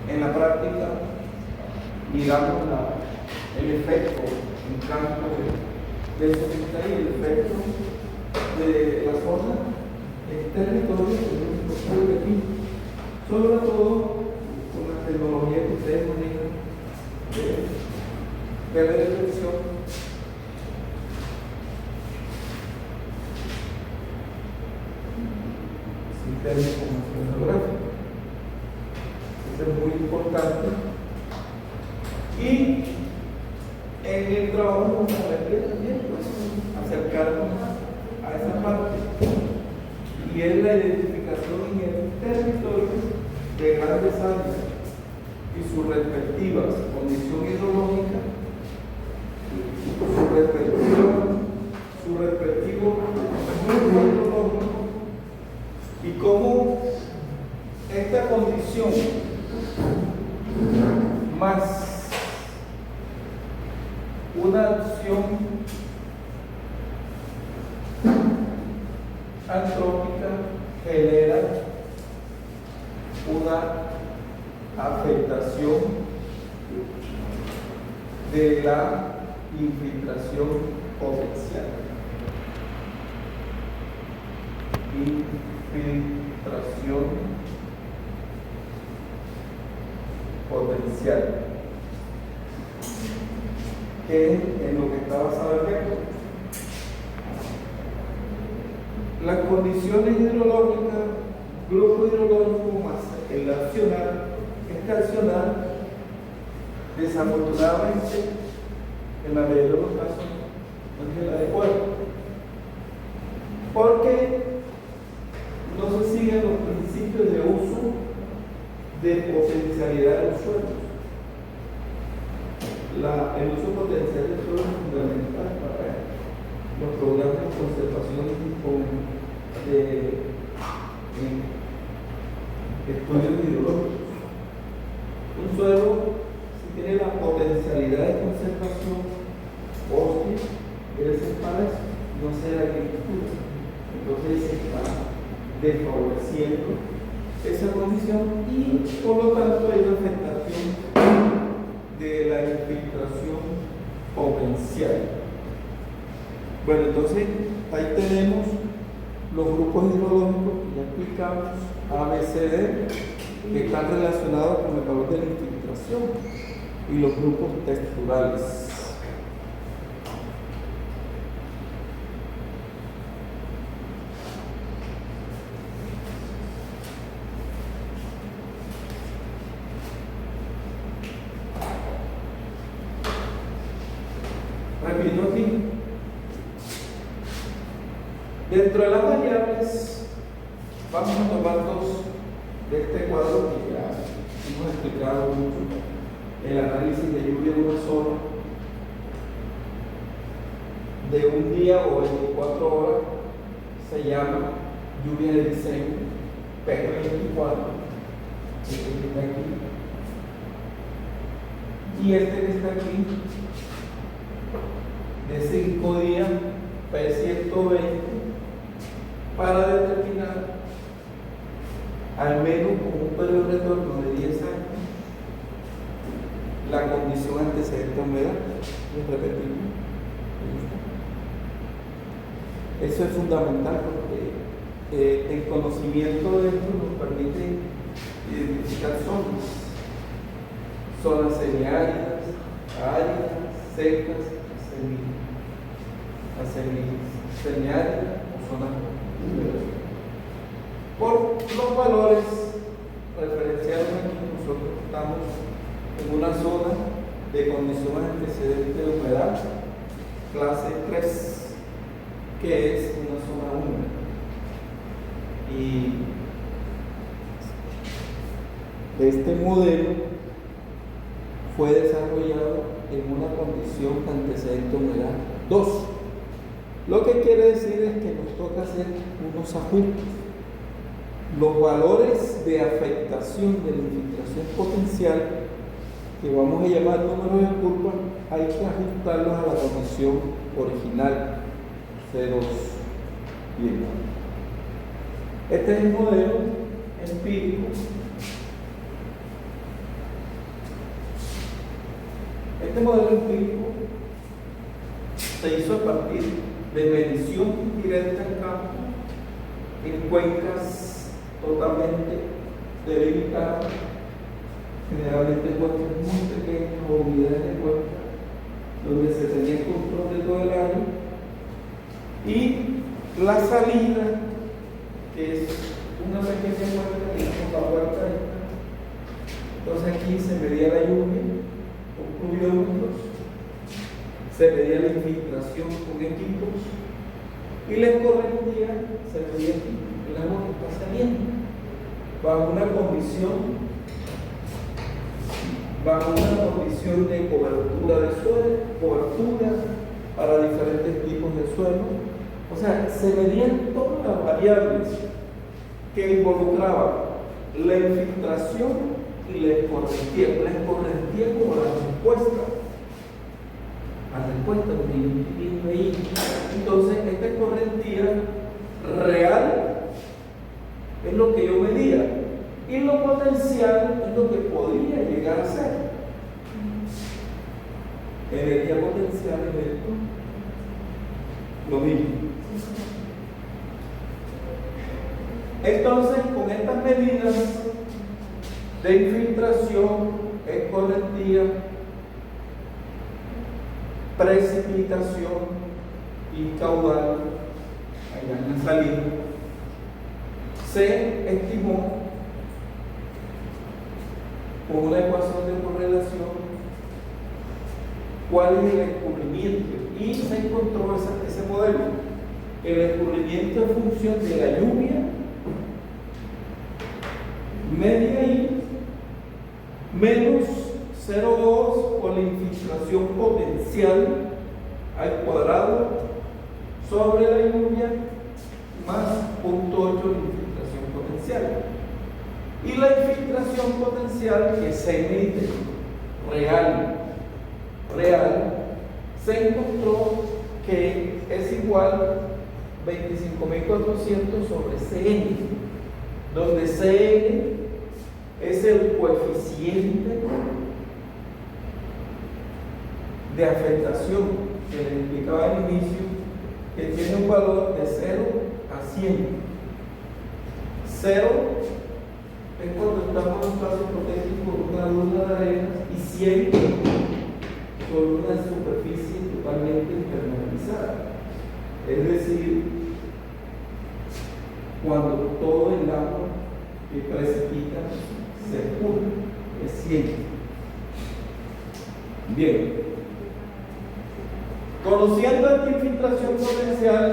En la práctica, miramos el efecto en campo de eso que está ahí, el efecto de la zona, el territorio, de aquí, sobre todo con la tecnología que ustedes manejan de reflexión. Sistema de información geográfica. Eso es muy importante. Y en el trabajo con la red también, pues, acercarnos a esa parte. Y es la identificación en el territorio de grandes áreas y sus respectivas condición hidrológica, su respectivo grupo hidrológico, y cómo esta condición más una acción antrópica genera una afectación de la infiltración potencial. Infiltración potencial, que es en lo que está basado el vector. Las condiciones hidrológicas, grupo hidrológico más el accionar, este accionar, desafortunadamente, en la mayoría de los casos, no es el adecuado, porque no se siguen los principios de uso de potencialidad de los suelos. El uso potencial del suelo es fundamental para los programas de conservación de estudios hidrológicos. Un suelo, si tiene la potencialidad de conservación ósea, debe ser para eso, no ser agricultura. Entonces se está desfavoreciendo esa condición y por lo tanto hay una afectación de la infiltración potencial. Bueno, entonces ahí tenemos los grupos hidrológicos que ya explicamos, A, B, C, D, que están relacionados con el valor de la infiltración, y los grupos texturales. Repito aquí. Dentro de las variables, vamos a tomar dos de este cuadro que ya hemos explicado mucho. El análisis de lluvia de una zona de un día o 24 horas se llama lluvia de diseño, P24, este que está aquí, y este que está aquí, de 5 días, P120, para determinar al menos con un periodo de retorno de 10 años la condición antecedente a humedad. Les repetimos. Eso es fundamental porque el conocimiento de esto nos permite identificar zonas semiáridas, áridas, secas, semiáridas o zonas húmedas. Por los valores referenciados aquí, nosotros estamos en una zona de condiciones antecedentes de humedad clase 3, que es una zona húmeda. Y este modelo fue desarrollado en una condición de antecedente de humedad 2. Lo que quiere decir es que nos toca hacer unos ajustes. Los valores de afectación de la infiltración potencial, que vamos a llamar número de curva, hay que ajustarlos a la condición original C2. Bien. Este es el modelo empírico, este modelo empírico se hizo a partir de medición directa en campo en cuencas totalmente delimitadas, generalmente cuencas muy pequeñas o unidades de cuenca, donde se tenía control de todo el área, y la salida, que es una pequeña cuenca que es como la puerta esta. Entonces aquí se medía la lluvia con pluviómetros, se medía la infiltración con equipos y la escorrentía se medía aquí, el agua que está saliendo, bajo una condición de cobertura de suelo, cobertura para diferentes tipos de suelo. O sea, se medían todas las variables que involucraban la infiltración y la escorrentía como la respuesta que yo estoy viendo ahí. Entonces, esta escorrentía real es lo que yo medía, y lo potencial es lo que podría llegar a ser. Energía potencial es esto, lo mismo. Entonces, con estas medidas de infiltración, escorrentía, precipitación y caudal, allá en la salida, se estimó con una ecuación de correlación cuál es el escurrimiento, y se encontró ese modelo. El escurrimiento en función de la lluvia media I menos 0,2 por la infiltración potencial al cuadrado sobre la lluvia más 0,8 de infiltración potencial. Y la infiltración potencial que se mide real, se encontró que es igual a 25.400 sobre Cn, donde Cn es el coeficiente de afectación que les explicaba al inicio, que tiene un valor de 0 a 100. 0 es cuando estamos en un espacio hipotético con una luna de arena, y 100 sobre una superficie totalmente impermeabilizada. Es decir, cuando todo el agua que precipita se escurre, es 100. Bien, conociendo esta infiltración potencial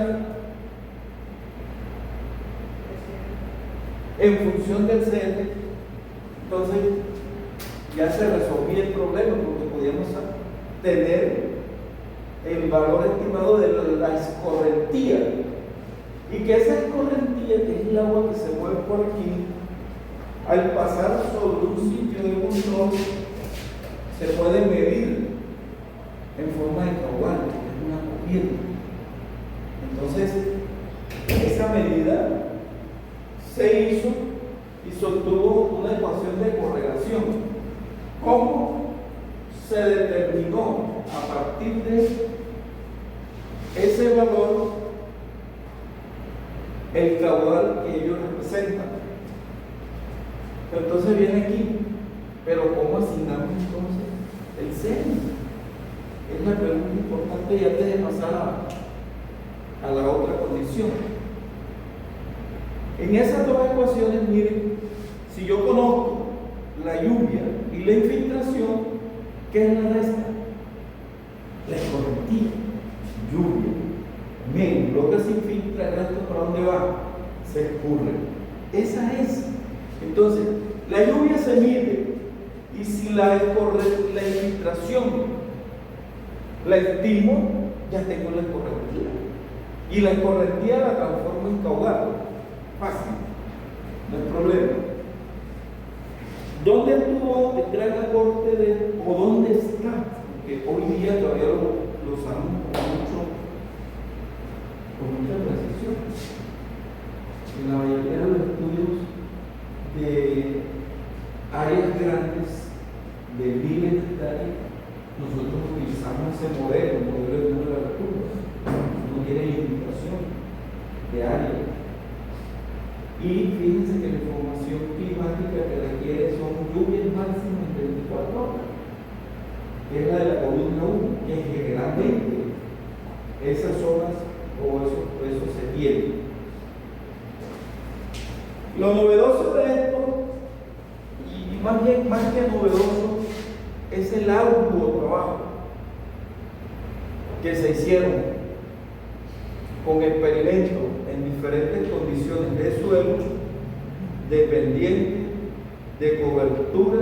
en función del CN, entonces ya se resolvía el problema, porque podíamos tener el valor estimado de la escorrentía, y que esa escorrentía, que es el agua que se mueve por aquí, al pasar sobre un sitio de control, se puede medir en forma de caudal, que es una corriente. Entonces, esa medida se hizo y se obtuvo una ecuación de correlación. ¿Cómo se determinó a partir de ese valor el caudal que ellos representan? Entonces viene aquí, pero ¿cómo asignamos entonces el CN? Es la pregunta importante, y antes de pasar a la otra condición. En esas dos ecuaciones, miren, si yo conozco la lluvia y la infiltración, ¿qué es la resta? La escorrentía, lluvia, menos lo que se infiltra, el resto ¿para dónde va? Se escurre. Esa es. Entonces, la lluvia se mide, y si la infiltración la estimo, ya tengo la escorrentía, y la escorrentía la transformo en caudal. Fácil, no hay problema. ¿Dónde estuvo el gran aporte o dónde está? Porque hoy día todavía lo usamos con mucha precisión. En la mayoría de los estudios ese modelo, el modelo de número de recursos, no tiene limitación de área. Y fíjense que la información climática que requiere son lluvias máximas de 24 horas, que es la de la columna 1, que generalmente esas zonas o eso se tiene. Lo novedoso de esto, y más que novedoso, es el arduo trabajo que se hicieron con experimentos en diferentes condiciones de suelo, de pendiente, de cobertura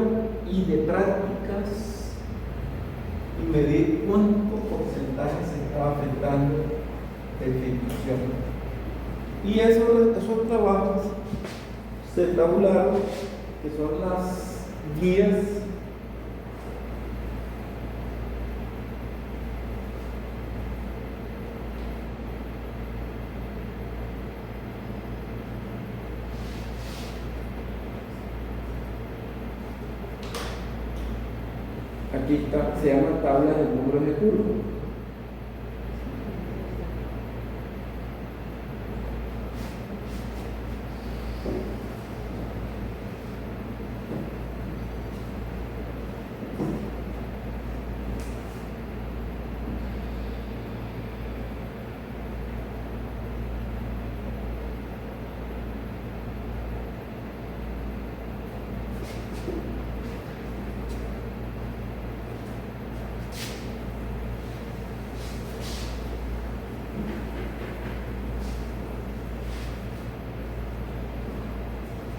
y de prácticas, y medir cuánto porcentaje se estaba afectando de filtración. Y esos trabajos se tabularon, que son las guías aquí está, se llama tabla de números de curva.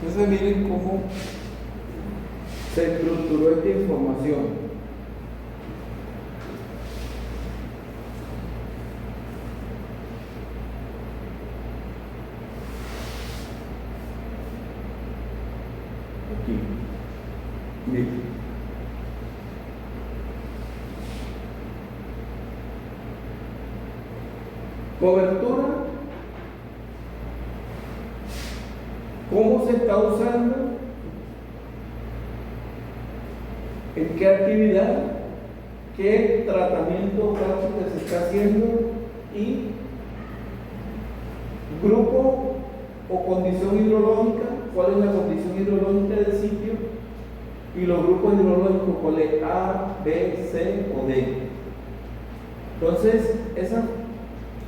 Entonces miren cómo se estructuró esta información. Aquí, miren. Cobertura. ¿Cómo se está usando? ¿En qué actividad? ¿Qué tratamiento práctico se está haciendo? Y grupo o condición hidrológica, ¿cuál es la condición hidrológica del sitio? Y los grupos hidrológicos, ¿cuál es? A, B, C o D. Entonces, esa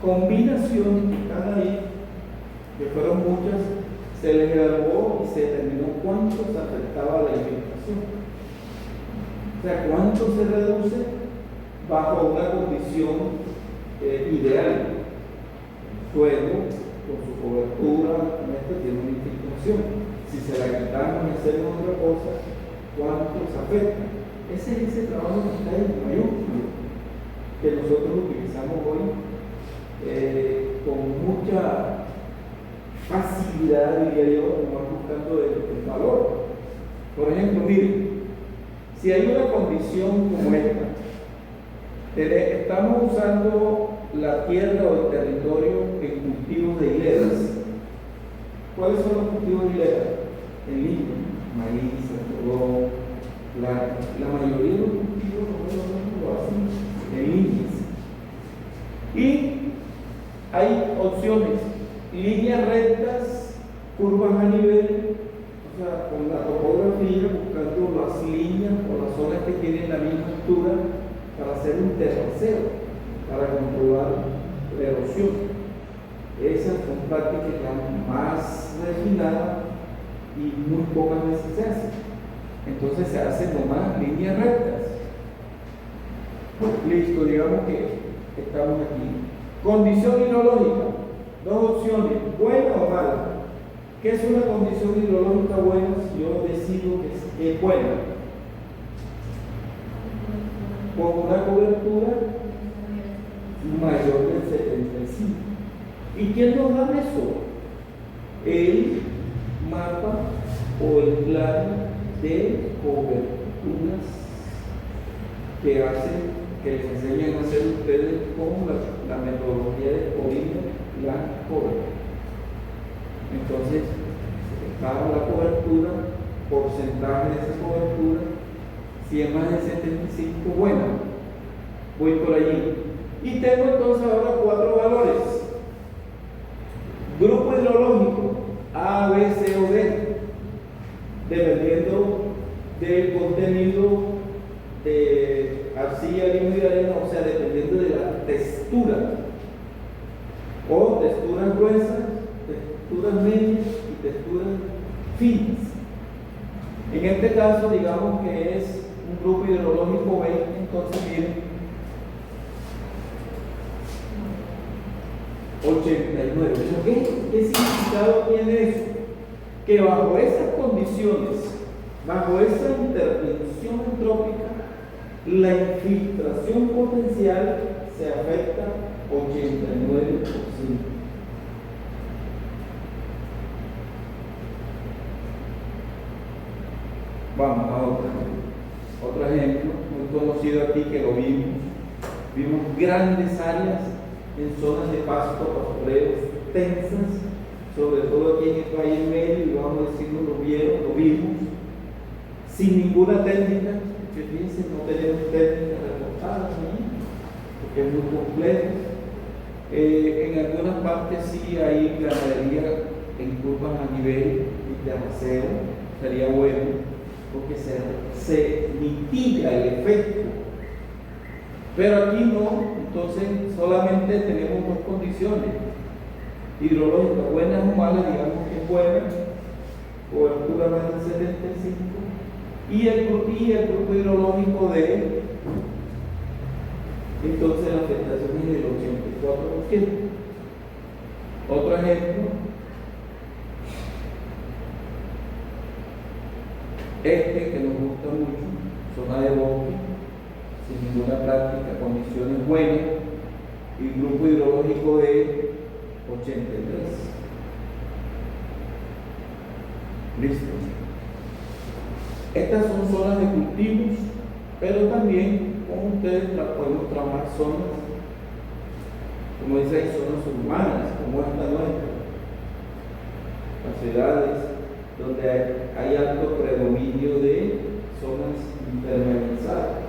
combinación que están ahí, que fueron muchas, se les evaluó y se determinó cuánto se afectaba la infiltración. O sea, cuánto se reduce bajo una condición ideal. Suelo, con su cobertura, con esto tiene una infiltración. Si se la quitamos y hacemos otra cosa, ¿cuánto se afecta? Ese es el trabajo que está en mayúsculo, que nosotros utilizamos hoy con mucha facilidad, diría yo, como buscando el valor. Por ejemplo, miren, si hay una condición como esta, estamos usando la tierra o el territorio en cultivos de hileras. ¿Cuáles son los cultivos de hileras? En línea, maíz, algodón, la mayoría de los cultivos lo hacen en líneas. Y hay opciones: líneas rectas, curvas a nivel, o sea, con la topografía, buscando las líneas o las zonas que tienen la misma altura para hacer un terraceo, para controlar la erosión. Esas son prácticas ya más refinadas y muy pocas veces se hacen. Entonces se hacen nomás líneas rectas. Listo, digamos que estamos aquí. Condición hidrológica. Dos opciones, buena o mala. ¿Qué es una condición hidrológica buena si yo decido que es buena? Con una cobertura mayor del 75. ¿Y quién nos da eso? El mapa o el plan de coberturas que hacen, que les enseñan a hacer ustedes con la metodología de Colina la cobertura. Entonces, estaba la cobertura, porcentaje de esa cobertura, si es más de 75, buena. Voy por allí. Y tengo entonces ahora 4 valores. Grupo hidrológico A, B, C o D, dependiendo del contenido de arcilla, limo y arena, o sea, dependiendo de la textura, o texturas gruesas, texturas medias y texturas finas. En este caso, digamos que es un grupo hidrológico B, entonces miren, 89. ¿Qué significado tiene eso? Que bajo esas condiciones, bajo esa intervención entrópica, la infiltración potencial se afecta 89%. Vamos a otro ejemplo muy conocido aquí que lo vimos grandes áreas en zonas de pasto, pastoreos tensas, sobre todo aquí en el país medio, y vamos a decirlo, lo vimos, sin ninguna técnica, que fíjense, no tenemos técnicas reportadas ahí, porque es muy complejo. En algunas partes sí hay ganadería en curvas a nivel de arraseo, sería bueno, porque se mitiga el efecto. Pero aquí no, entonces solamente tenemos 2 condiciones hidrológicas, buenas o malas, digamos que buenas, cobertura más del 75, y el grupo hidrológico D, entonces la afectación es del 84%. Otro ejemplo, que nos gusta mucho, zona de bosque, sin ninguna práctica, condiciones buenas, y grupo hidrológico de 83. Listo. Estas son zonas de cultivos, pero también con ustedes podemos trabajar zonas, como dice, hay zonas urbanas, como esta nuestra, las ciudades, donde hay alto predominio de zonas impermeabilizadas.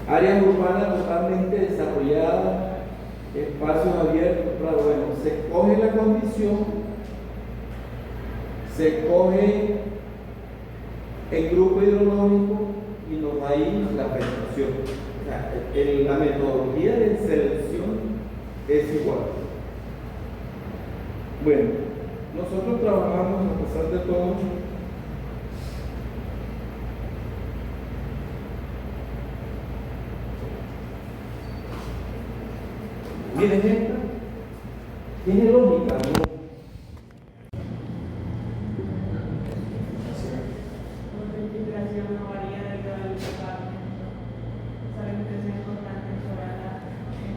Áreas urbanas totalmente desarrolladas, espacios abiertos, claro, bueno, se coge la condición, se coge el grupo hidrológico y nos va a ir la afectación. O sea, la metodología de selección es igual. Bueno, nosotros trabajamos, a pesar de todo, miren esta, tiene lógica, ¿no?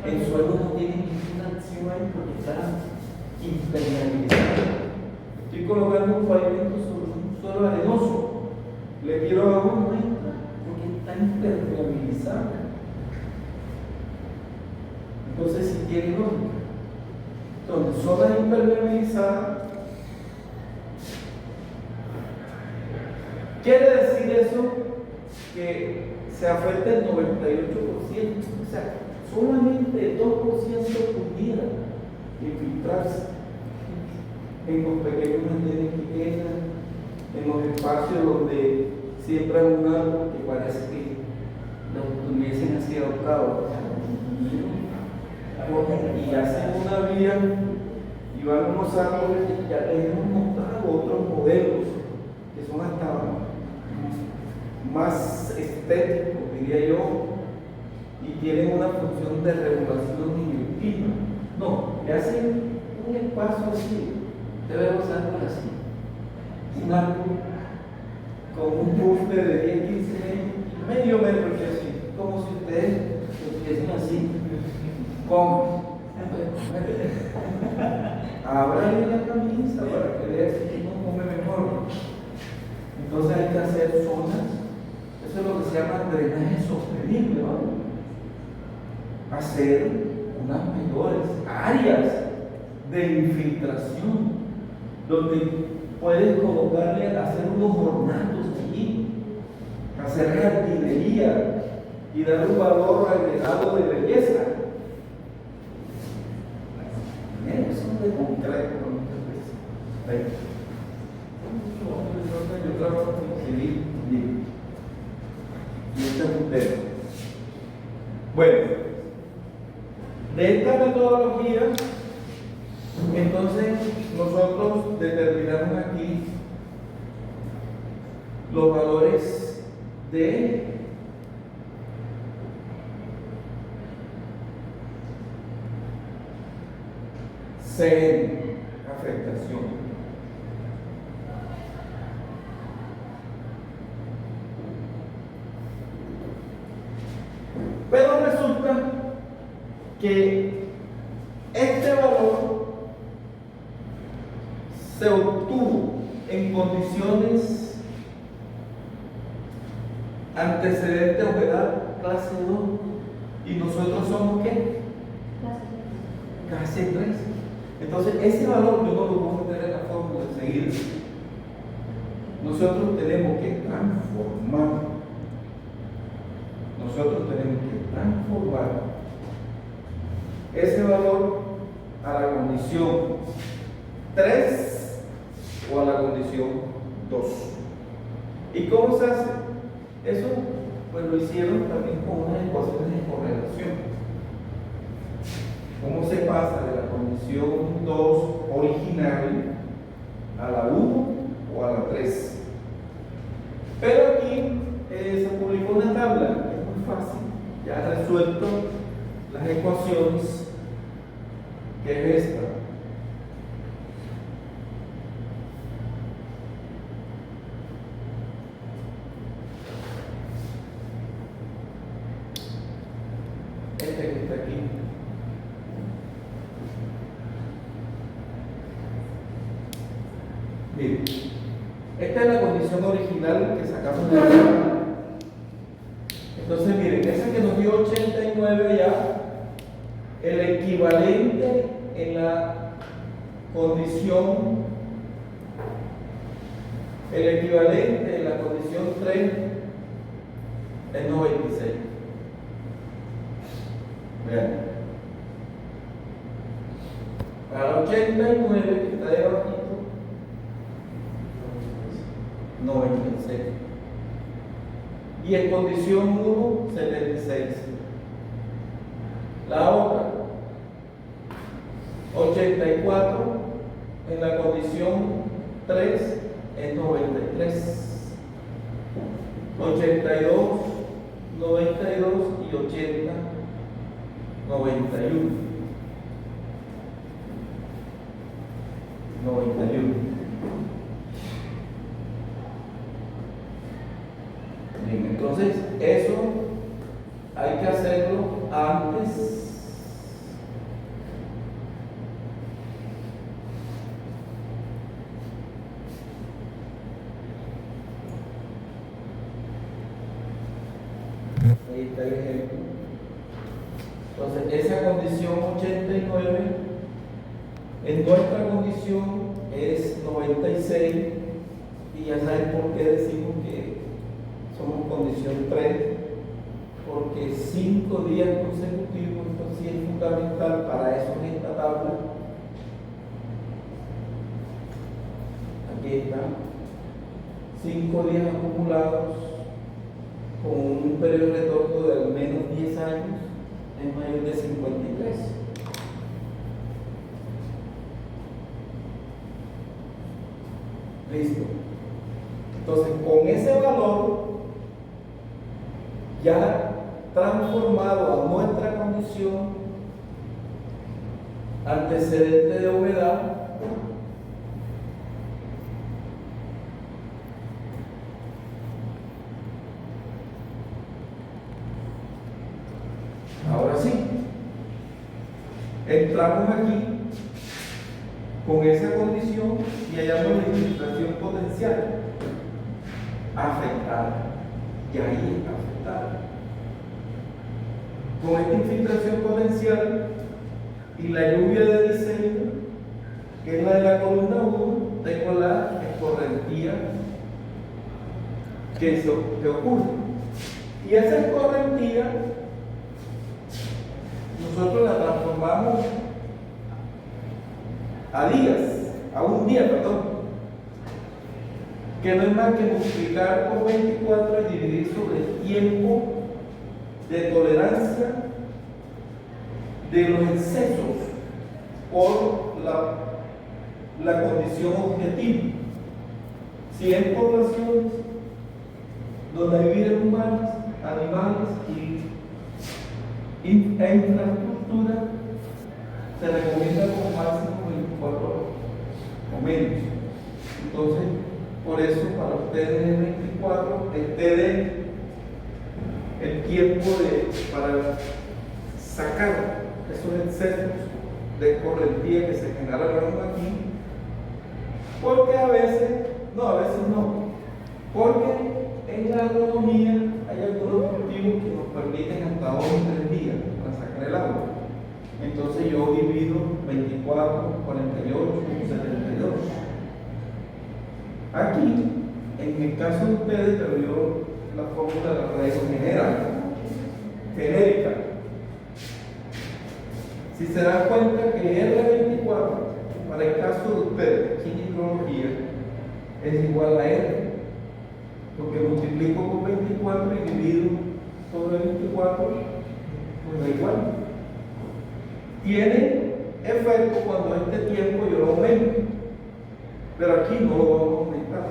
El suelo no tiene ninguna acción ahí porque está impermeabilizado. Estoy colocando un pavimento sobre un suelo arenoso. Le tiro agua, no entra porque está impermeabilizado. Entonces, si tiene lógica. Entonces, zona impermeabilizada. Quiere decir eso que se afecta el 98%. O sea, solamente 2% pudiera infiltrarse en los pequeños andenes que quedan, en los espacios donde siembran un árbol que parece que lo tuviesen así adoptado. Y hacen una vía y van unos árboles, ya les hemos mostrado otros modelos que son hasta más estéticos, diría yo, y tienen una función de regulación y el clima. No, le hacen un espacio así, debemos algo así, un árbol con un buffer de 10, 15 medio metro, que así, como si ustedes lo tuviesen así. ¿Cómo? Ábrale la camisa para que veas que uno come mejor. Entonces hay que hacer zonas, eso es lo que se llama drenaje sostenible, ¿vale? Hacer unas mejores áreas de infiltración donde puedes colocarle, hacer unos ornatos allí, hacer jardinería y dar un valor agregado de belleza. Son de concreto muchas veces. Yo trabajo con civil y este es un tema. Bueno, de esta metodología, entonces nosotros determinamos aquí los valores de CN, afectación. Pero resulta que este valor se obtuvo en condiciones antecedente a obesidad clase 2 y nosotros somos ¿qué? Clase 3. Entonces ese valor yo no lo puedo meter en la fórmula enseguida. Nosotros tenemos que transformar. Nosotros tenemos que transformar ese valor a la condición 3 o a la condición 2. ¿Y cómo se hace? Eso pues lo hicieron también con unas ecuaciones de correlación. ¿Cómo se pasa de la condición 2 original a la 1 o a la 3? Pero aquí se publicó una tabla, es muy fácil, ya he resuelto las ecuaciones, que es esta. Este que está aquí. Miren, esta es la condición original que sacamos de la tabla. Entonces, miren, esa que nos dio 89 allá, el equivalente en la condición, el equivalente en la condición 3 es 96. Vean. Para 89 que está debajito, 96. Y en condición 1, 76. La otra, 84, en la condición 3 es 93. 82, 92 y 80, 91. 91. Bien, entonces eso hay que hacerlo antes ahí está el ejemplo. Entonces esa condición 89 en nuestra condición es 96 y ya saben por qué decimos que somos condición 3, porque 5 días consecutivos, esto sí es fundamental, para eso es esta tabla. Aquí está, 5 días acumulados con un periodo de retorno de al menos 10 años es mayor de 53. Listo. Entonces, con ese valor ya transformado a nuestra condición antecedente de humedad, ahora sí, entramos aquí con esa condición y hallamos la infiltración potencial afectada, y ahí está afectada. Con esta infiltración potencial y la lluvia de diseño, que es la de la columna 1, tengo la escorrentía que ocurre. Y esa escorrentía nosotros la transformamos a días, a un día, perdón, que no es más que multiplicar por 24 y dividir sobre el tiempo de tolerancia de los excesos por la condición objetiva. Si hay poblaciones donde hay vidas humanas, animales e infraestructura, se recomienda como máximo 24 horas o menos. Entonces, por eso para ustedes es 24, excede el tiempo para sacar esos excesos de correntía que se generaron aquí, porque a veces no, porque en la agronomía hay algunos cultivos que nos permiten hasta 2 o 3 días para sacar el agua. Entonces yo divido 24, 48, 72. Aquí, en el caso de ustedes, pero yo la fórmula la traigo genérica. Si se dan cuenta que R24, para el caso de ustedes, aquí en hidrología, es igual a R, porque multiplico por 24 y divido sobre 24, pues da igual. Tiene efecto cuando este tiempo yo lo aumento, pero aquí no lo vamos a aumentar.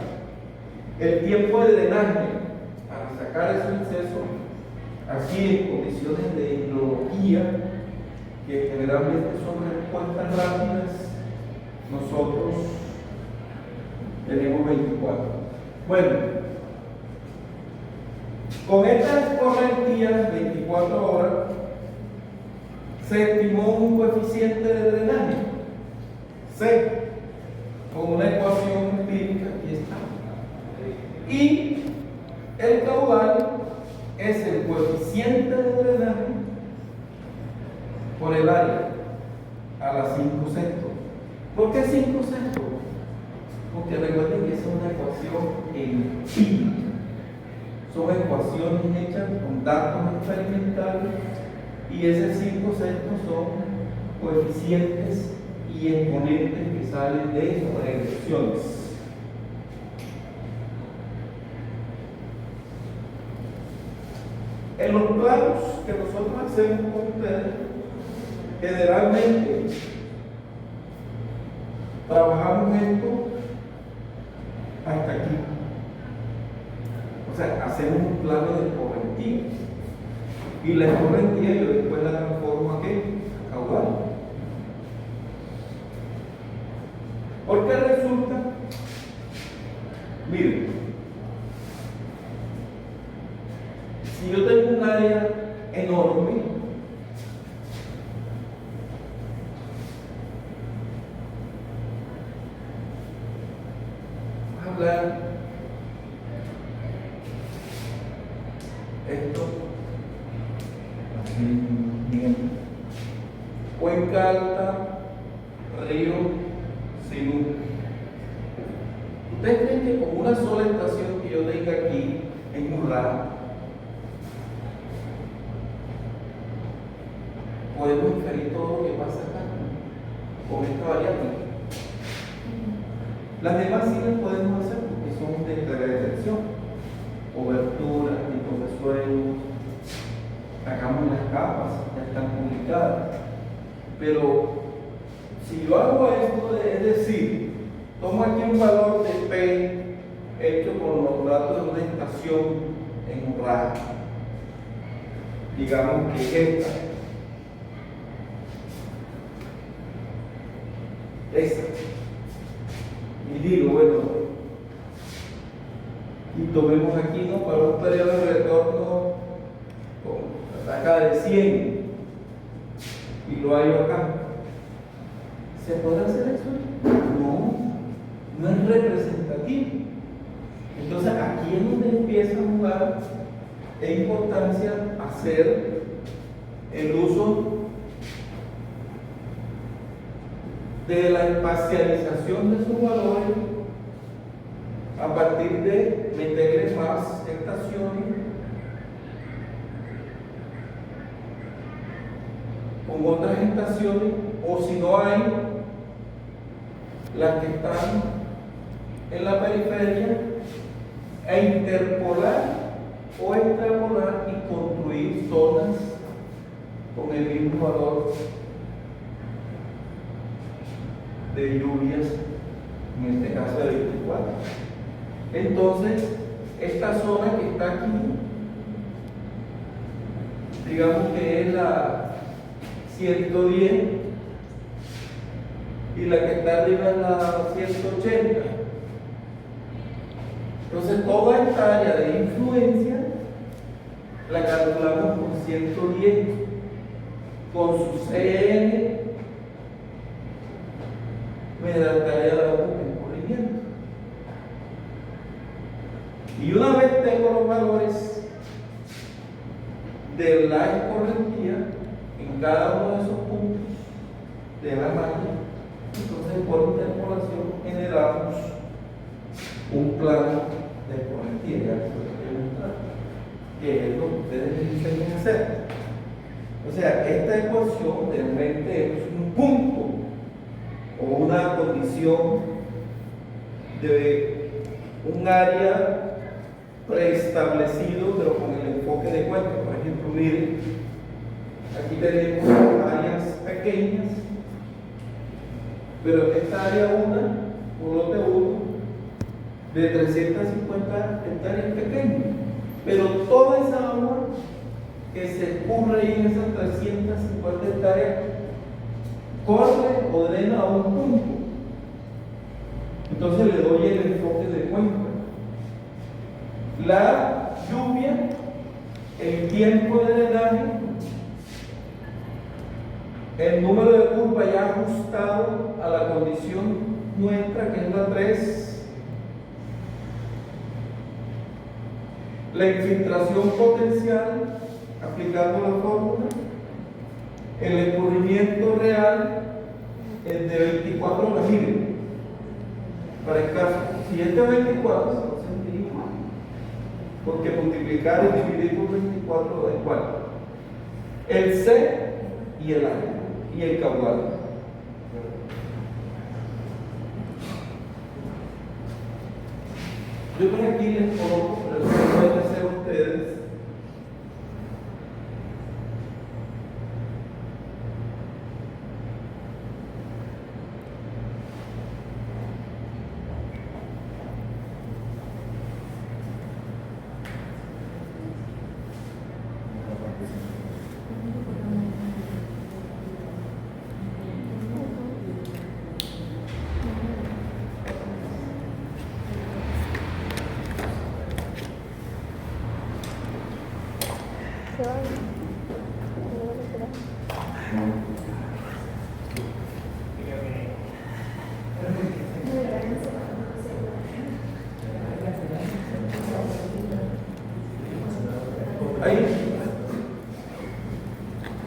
El tiempo de drenaje para sacar esos excesos, aquí en condiciones de hidrología, que generalmente son respuestas rápidas, nosotros tenemos 24. Bueno, con estas correntías, 24 horas, se estimó un coeficiente de drenaje, C, con una ecuación empírica, aquí está. Y el caudal es el coeficiente de drenaje por el área a las 5 sextos. ¿Por qué 5 sextos? Porque recuerden que es una ecuación empírica. Son ecuaciones hechas con datos experimentales y esos 5 sextos son coeficientes y exponentes que salen de regresiones. En los planos que nosotros hacemos con ustedes, generalmente trabajamos esto hasta aquí. O sea, hacemos un plano de correntía. Y la correntía yo después la transformo a ¿qué? A caudal. Porque resulta, miren, si yo tengo un área enorme, vamos a hablar esto así bien. Cuenca Alta, Río Sinú. ¿Ustedes creen que con una sola estación que yo tenga aquí en Urrá podemos inferir todo lo que pasa acá con esta variable? Las demás sí las podemos hacer porque son de detección, cobertura, tipos de suelo, sacamos las capas, ya están publicadas. Pero si yo hago esto, es decir, tomo aquí un valor de P hecho con los datos de una estación en un radio, digamos que es esta, y digo, bueno, y tomemos aquí, ¿no?, para un periodo de retorno con acá de 100 y lo hallo acá. ¿Se podrá hacer eso? No es representativo. Entonces aquí es donde empieza a jugar en importancia hacer el uso de la espacialización de sus valores a partir de meterle más estaciones con otras estaciones, o si no hay, las que están en la periferia, e interpolar o extrapolar y construir zonas con el mismo valor de lluvias, en este caso de 24. Entonces, esta zona que está aquí, digamos que es la 110 y la que está arriba es la 180. Entonces, toda esta área de influencia la calculamos con 110, con su CN, me da la tarea de escurrimiento. Y una vez tengo los valores de la escorrentía en cada uno de esos puntos de la malla, entonces por interpolación generamos un plano de escorrentía, ya que que es lo que ustedes les enseñan a hacer. O sea, esta ecuación realmente es un punto o una condición de un área preestablecido, pero con el enfoque de cuenca. Por ejemplo, miren, aquí tenemos áreas pequeñas, pero esta área 1, por lote 1, de 350 hectáreas pequeñas, pero toda esa agua que se escurre ahí en esas 350 hectáreas corre o drena a un punto. Entonces le doy el enfoque de cuenca. La lluvia, el tiempo de drenaje, el número de curvas ya ajustado a la condición nuestra, que es la 3, la infiltración potencial, aplicando la fórmula, el escurrimiento real es de 24 horas. Miren, para el caso, si este 24 se lo sentí, porque multiplicar y dividir por 24 da igual. El C y el A y el caudal. Yo por aquí les coloco, pero eso lo pueden hacer ustedes. Ahí,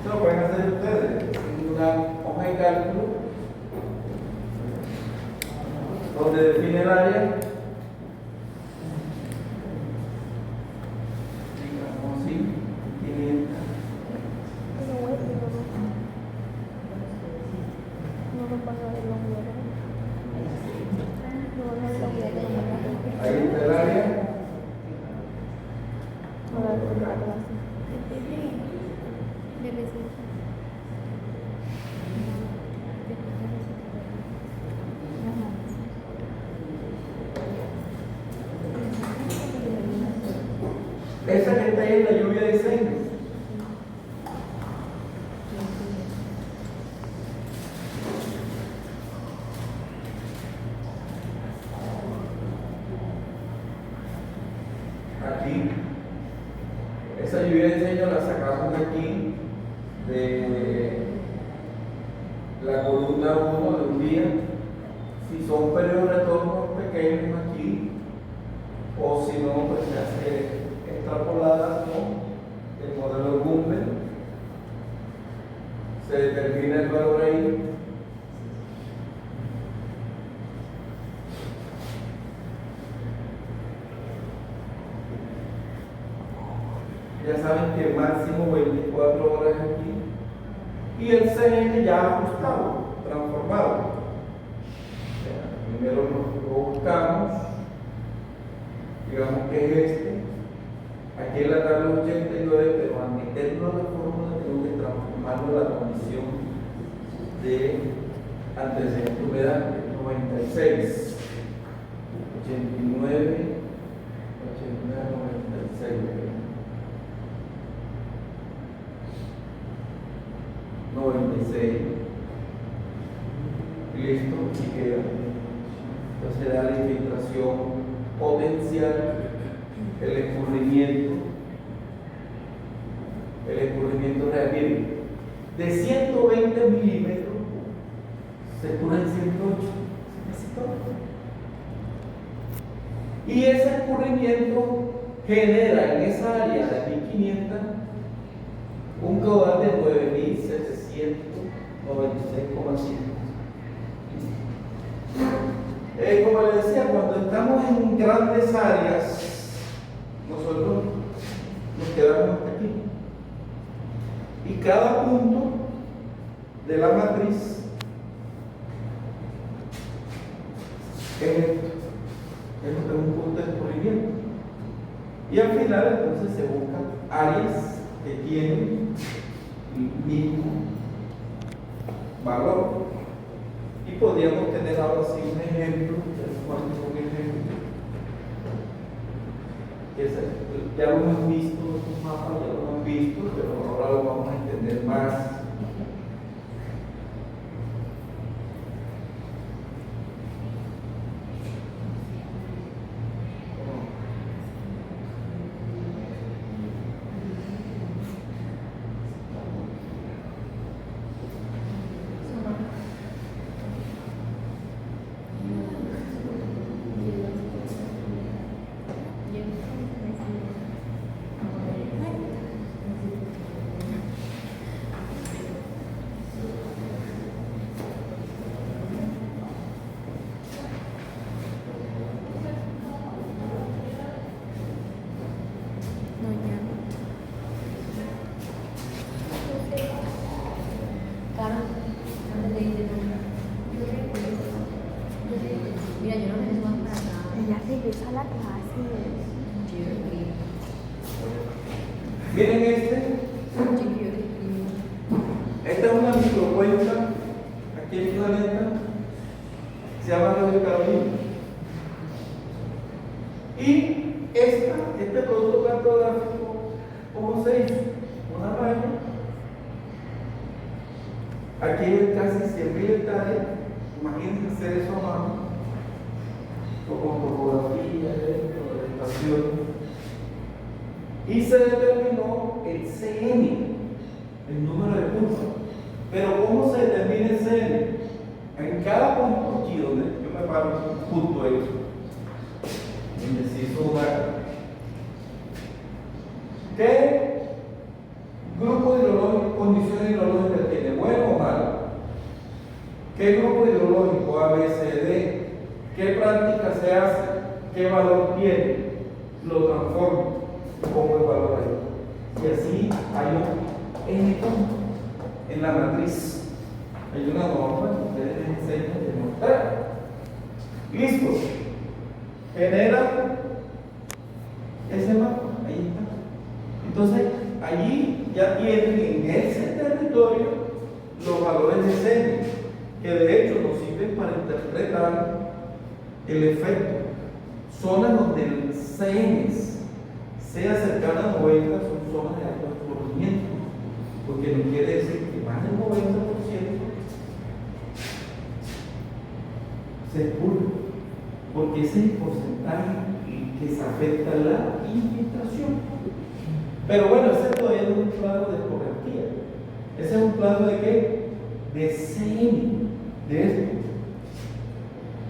eso lo pueden hacer ustedes en una hoja de cálculo donde define el área, digamos así, 500. Ahí está el área. Esa que está ahí es la lluvia de Seines. Aquí, esa lluvia de Seines la sacamos aquí de la columna 1 de un día. Si son periodos de retorno pequeños aquí, o si no, pues se hace extrapolada con el modelo Gumbel, se determina el valor ahí. Ya saben que máximo 24 horas aquí y el CN ya ajustado, transformado. Primero lo buscamos, digamos que es este. Aquí en la tabla 89, pero al meterlo a la fórmula tengo que transformarlo a la condición de antecedente de humedad, 96, 89, 96, 96. Listo, y queda. Entonces da la infiltración potencial, el escurrimiento real. Miren, de 120 milímetros se cura en 108. Y ese escurrimiento genera en esa área de 1500 un caudal de 9796,5. Como les decía, cuando estamos en grandes áreas, nosotros nos quedamos hasta aquí. Y cada punto de la matriz es un punto de escurrimiento. Y al final, entonces, se buscan áreas que tienen el mismo valor. Y podríamos tener ahora sí un ejemplo, ya lo hemos visto, estos mapas ya lo hemos visto, pero ahora lo vamos a entender más. Miren esta es una microcuenca aquí en el planeta, se llama Radio Carolina. Y este producto cartográfico, ¿cómo se hizo? Una raya. Aquí hay casi 100.000 hectáreas. Imagínense hacer eso a mano, con topografía, vegetación. Y se determinó el CN, el número de puntos. Pero ¿cómo se determina el CN? En cada punto aquí donde yo me paro, justo ahí, donde se hizo una. ¿Qué grupo hidrológico, condiciones hidrológicas tiene? ¿Bueno o malo? ¿Qué grupo hidrológico A, B, C, D? ¿Qué práctica se hace? ¿Qué valor tiene? Lo transformo. Pongo el valor ahí. Y así hay un N en la matriz. Hay una norma que ustedes les enseñan a demostrar. Listo. Genera ese mapa. Ahí está. Entonces, allí ya tienen en ese territorio los valores de CN, que de hecho nos sirven para interpretar el efecto. Zonas donde el CN sea cercana a 90 son zonas de alto escurrimiento, porque no quiere decir que más del 90% se escurre, porque ese es el porcentaje que se afecta a la infiltración. Pero bueno, ese todavía no es un plano de ecografía, ese es un plano de ¿qué? De CN, de esto.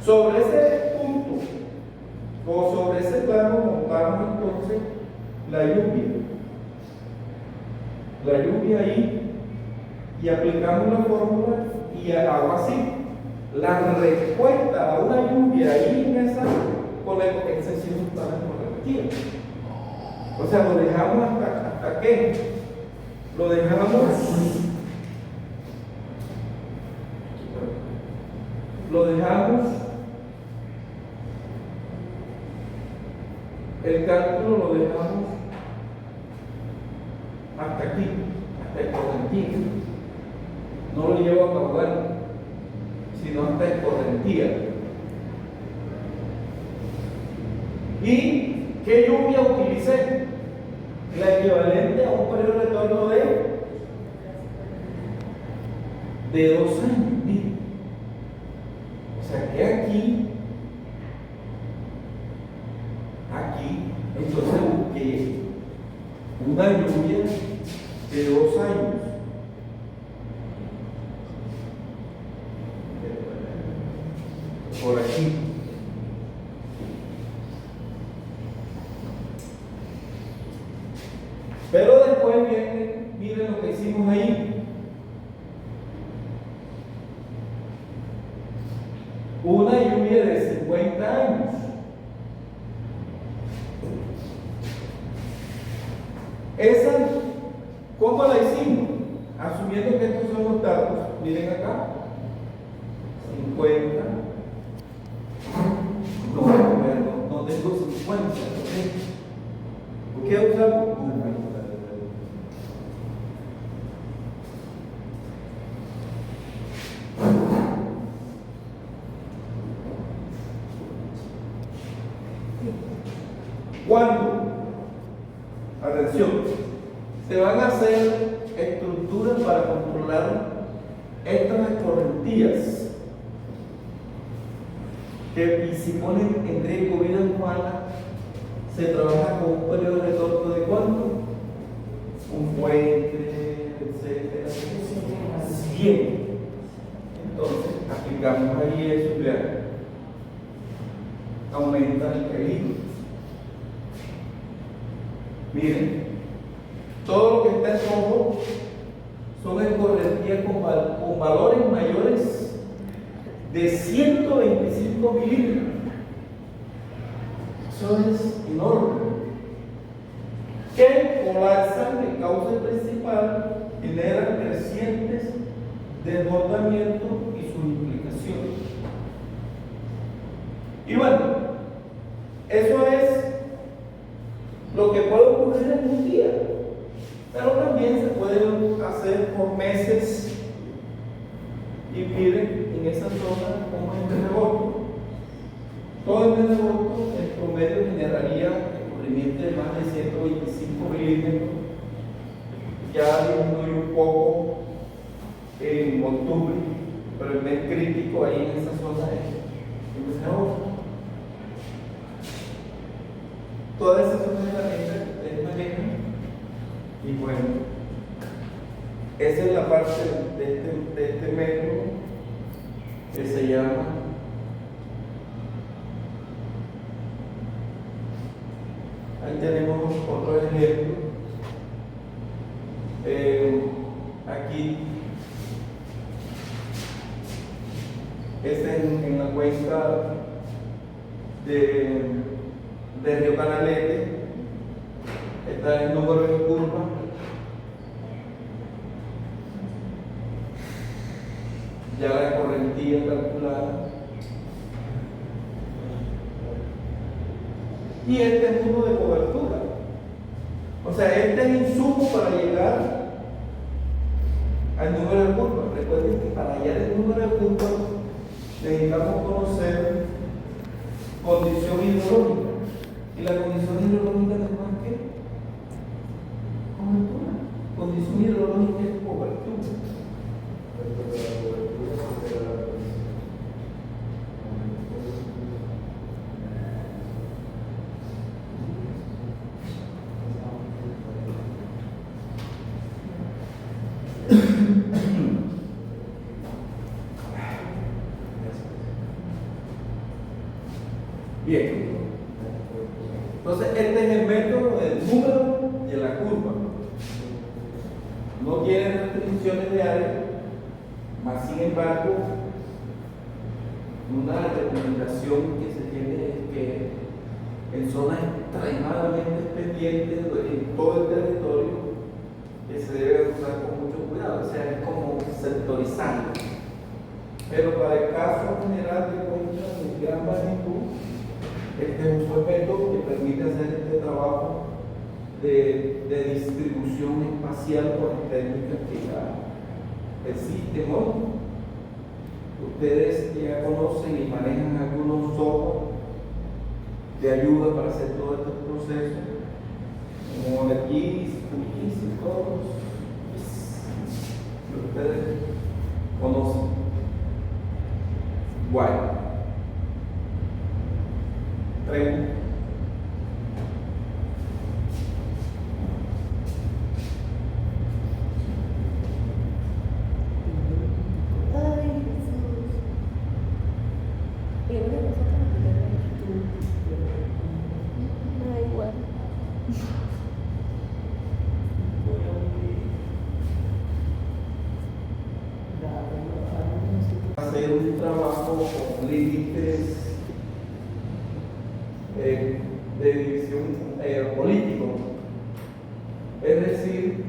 Sobre ese punto o sobre ese plano montamos entonces la lluvia ahí, y aplicamos la fórmula y hago así la respuesta a una lluvia ahí en esa con la excesiva plana correctiva. O sea, lo dejamos hasta qué, lo dejamos hasta aquí, hasta Escorrentía. No lo llevo a caudal, sino hasta Escorrentía. ¿Y qué lluvia utilicé? La equivalente a un periodo de retorno de 2 años. Miren. O sea que aquí, entonces busqué una lluvia de 2 años. Por aquí. Pero después viene, miren lo que hicimos ahí. Una lluvia de 50 años. Esa, ¿cómo la hicimos? Asumiendo que estos son los datos, miren acá, 50, no tengo 50, ¿por qué usamos? Cuando, atención, se van a hacer estructuras para controlar estas escorrentías que, y si ponen en riesgo vida humana, se trabaja con un periodo de retorno de ¿cuánto? Un puente, etcétera, 100. Entonces, aplicamos ahí eso y vean, aumenta el peligro. Miren, todo lo que está en rojo son escorrentías con valores mayores de 125 milímetros. Eso es enorme. Que colapsan de causa principal, generan crecientes desbordamientos y sus implicaciones. Y bueno, eso es lo que puede ocurrir en un día, pero también se puede hacer por meses. Y miren en esa zona como es el mes de agosto. Todo el mes de agosto el promedio generaría escurrimiento de más de 125 milímetros. Ya disminuye un poco en octubre, pero el mes crítico ahí en esa zona es el mes de agosto. Todas esas son herramientas que ustedes manejan. Y bueno, esa es la parte de este método que se llama ahí tenemos otro ejemplo. Aquí es en la cuenca de Río Canalete. Está el número de curva. Ya la correntía calculada. Y este es uno de cobertura. O sea, este es insumo para llegar al número de curva. Recuerden que para hallar el número de curva necesitamos conocer condición hidrológica. Y la condición hidrológica es más que cobertura. Condición hidrológica es cobertura. Bien, entonces este es el método del número de la curva. No tiene restricciones de área, mas sin embargo, una recomendación que se tiene es que en zonas extremadamente pendientes en todo el territorio, que se debe usar con mucho cuidado, o sea, es como sectorizando. Pero para el caso general de cuentas de gran magnitud, este es un buen método que permite hacer este trabajo de de distribución espacial con las técnicas que ya existen hoy. Ustedes ya conocen y manejan algunos software de ayuda para hacer todo este proceso, como el GIS, QGIS y todos que ustedes conocen. Bueno, tren. Hacer un trabajo con límites de división político, es decir,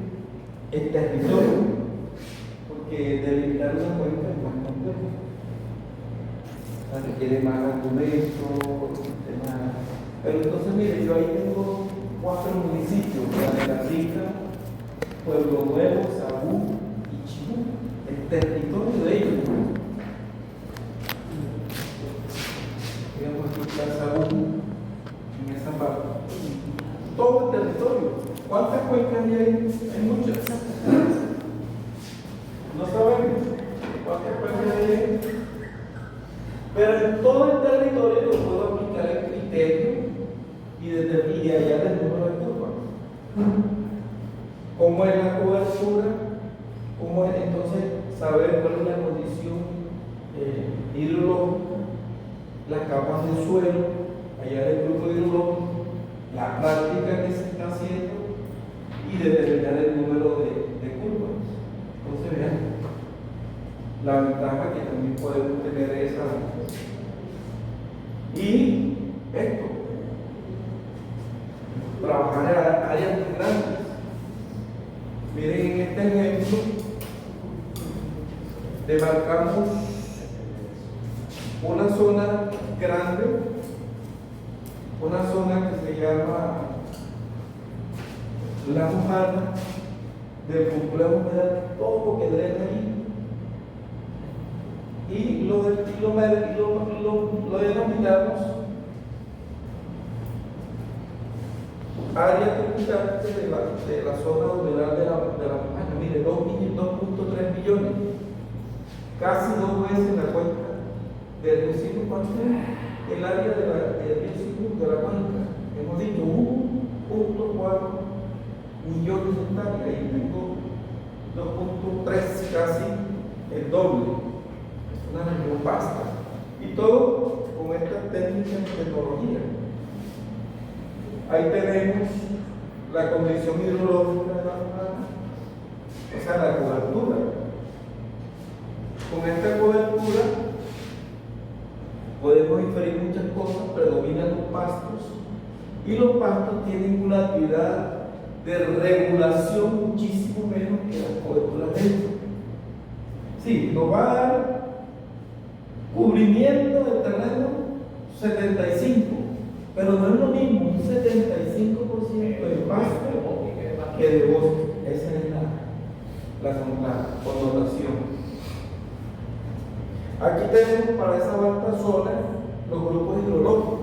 el territorio, porque delimitar una cuenca es más complejo, requiere más argumentos, pero entonces mire, yo ahí tengo 4 municipios: La Rica, Pueblo Nuevo, Sabú y Chibú, el territorio de ellos. Digamos, aquí está Sabú, en esa parte. Todo el territorio. ¿Cuántas cuencas hay ahí? Hay muchas. No sabemos cuántas cuencas hay ahí. Pero en todo el territorio yo puedo aplicar el criterio y allá del número de curvas. ¿Cómo es la cobertura? ¿Cómo es entonces saber cuál es la condición hidrológica? Las capas del suelo, allá del grupo hidrológico, la práctica que se está haciendo y determinar el número de curvas. Entonces vean la ventaja que también podemos tener esa. Y esto, trabajar en áreas muy grandes. Miren, en este ejemplo demarcamos una zona grande, una zona que se llama La Mojana, del complejo humedal, todo lo que drena ahí, y lo denominamos área tributante de la zona humedal de la Mojana. Mire, 2.3 millones, casi 2 veces la cuenca del municipio. ¿Cuánto es el área de la cuenca? Hemos dicho 1.4 millones de hectáreas, y tengo 2.3, casi el doble. Es una región vasta, y todo con estas técnicas de tecnología. Ahí tenemos la condición hidrológica de la zona, o sea, la cobertura. Con esta cobertura podemos inferir muchas cosas. Predominan los pastos, y los pastos tienen una actividad de regulación muchísimo menos que las coberturas densas. Sí, nos va a dar cubrimiento del terreno 75, pero no es lo mismo un 75% de pasto que de bosque. Esa es la connotación. Aquí tenemos para esa vasta zona los grupos hidrológicos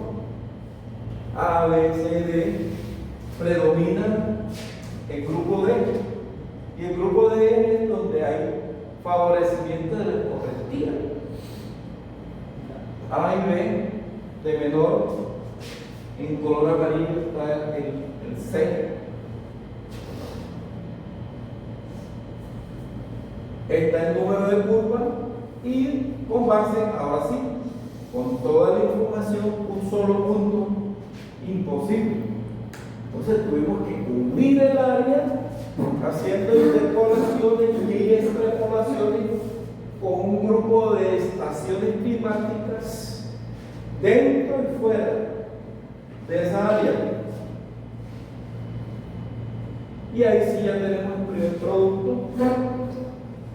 A, B, C, D. Predominan el grupo D, y el grupo D es donde hay favorecimiento de la escorrentía. A y B de menor, en color amarillo está el C. Está el número de curva, y con base, ahora sí, con toda la información, un solo punto, imposible. Entonces tuvimos que cubrir el área haciendo interpolaciones y extrapolaciones con un grupo de estaciones climáticas dentro y fuera de esa área. Y ahí sí ya tenemos el primer producto: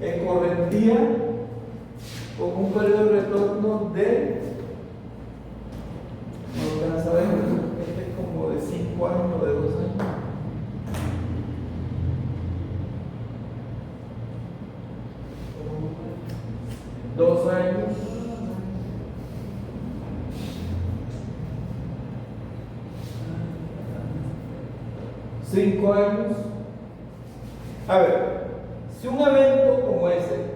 escorrentía con un periodo de retorno de, no sabemos, este es como de 5 años o de 2 años. 2 años, 5 años. A ver, si un evento como ese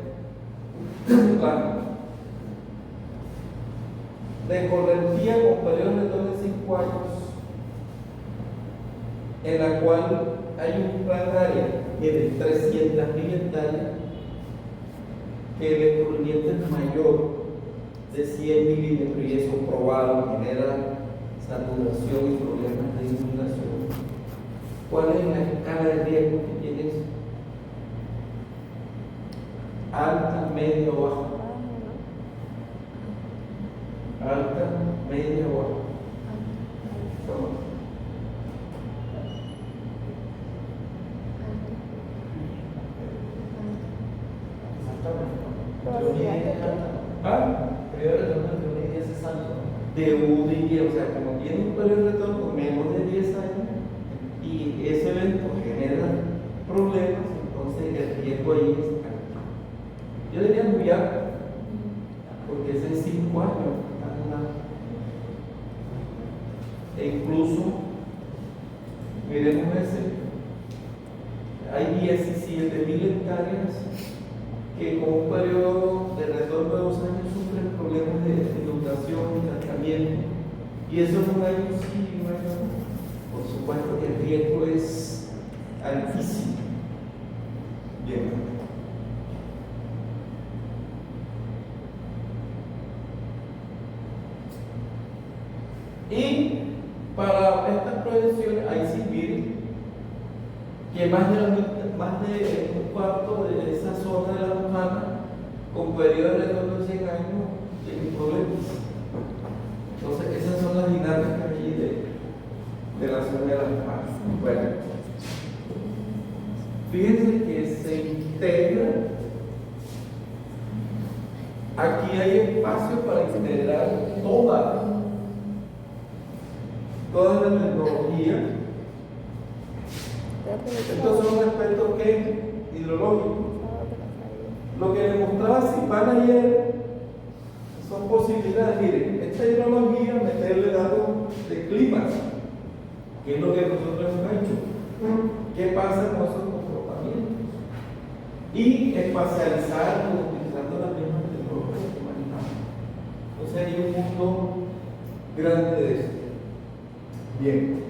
recorrería con periodos de 5 años, en la cual hay un plan área de 300.000 hectáreas, que el escurrimiento es mayor de 100 milímetros y eso probado genera saturación y problemas de inundación. ¿Cuál es la escala de riesgo que tiene eso? Alta, media o baja. Alta, media o baja. De 1 y 10, o sea, como tiene un periodo de retorno menos de 10 años y ese evento genera problemas, entonces el riesgo ahí es alto. Yo diría muy alto, porque ese es 5 años. E incluso, miremos ese, hay 17.000 hectáreas que con un periodo de retorno de 2 años sufren problemas de inundación y tratamiento, y eso en un año sí y un año no. Por supuesto que el riesgo es altísimo. Bien. Y para estas proyecciones, ahí sí miren que más de un cuarto de esa zona de la Romana, con periodo de retorno de 100 años, tienen problemas. Entonces, esas son las dinámicas allí de la zona de la Romana. Bueno, fíjense que se integra. Aquí hay espacio para integrar toda la tecnología. Estos son aspectos que hidrológicos. Lo que demostraba Silvana ayer son posibilidades. Miren, esta hidrología, meterle datos de climas, que es lo que nosotros hemos hecho. ¿Qué pasa con esos comportamientos? Y espacializarlos utilizando las mismas tecnologías que manejamos. Entonces hay un mundo grande de eso. Bien.